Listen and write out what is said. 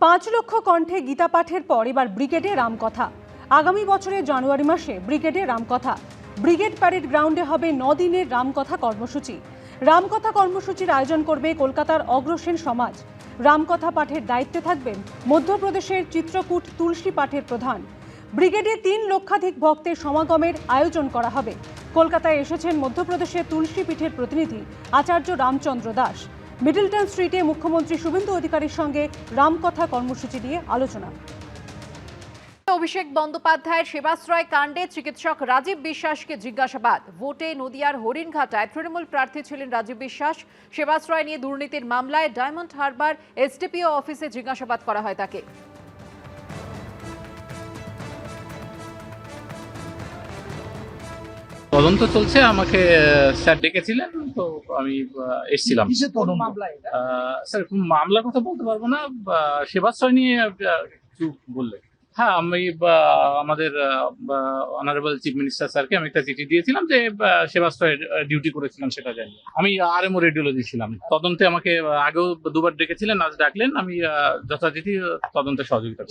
5 লক্ষ কণ্ঠে গীতা পাঠের পর এবার ব্রিগেডে রামকথা। আগামী বছরের জানুয়ারি মাসে ব্রিগেডে রামকথা। ব্রিগেড প্যারেড গ্রাউন্ডে হবে 9 দিনের রামকথা কর্মসূচি। রামকথা কর্মসূচির আয়োজন করবে কলকাতার অগ্রসেন সমাজ। রামকথা পাঠের দায়িত্বে থাকবেন মধ্যপ্রদেশের চিত্রকূট তুলসী পাঠের প্রধান। ব্রিগেডে 3 লক্ষাধিক ভক্তের সমাগমের আয়োজন করা হবে। কলকাতায় এসেছেন মধ্যপ্রদেশের তুলসী পীঠের প্রতিনিধি আচার্য রামচন্দ্র দাস। মিডলটন স্ট্রিটে মুখ্যমন্ত্রী শুভেন্দু অধিকারীর সঙ্গে রামকথা কর্মসূচি নিয়ে আলোচনা। অভিষেক বন্দ্যোপাধ্যায়ের সেবাশ্রয় কাণ্ডে চিকিৎসক রাজীব বিশ্বাসকে জিজ্ঞাসাবাদ। ভোটে নদিয়ার হরিণঘাটায় তৃণমূল প্রার্থী ছিলেন রাজীব বিশ্বাস। সেবাশ্রয় নিয়ে দুর্নীতির মামলায় ডায়মন্ড হারবার এসডিপিও অফিসে জিজ্ঞাসাবাদ করা হয় তাকে। তদন্ত চলছে, আমাকে স্যার ডেকেছিলেন, তো আমি এসেছিলাম। স্যার মামলার কথা বলতে পারবো না, সেবাশ্রয় নিয়ে কিছু বললে। হ্যাঁ, আমি আমাদের অনারেবল চিফ মিনিস্টার স্যারকে আমি একটা চিঠি দিয়েছিলাম যে সেবাশ্রয়ের ডিউটি করেছিলাম সেটা জানি। আমি আরএমও রেডিওলজি ছিলাম। তদন্তে আমাকে আগেও দুবার ডেকেছিলেন, আজ ডাকলেন। আমি যথারীতি তদন্তে সহযোগিতা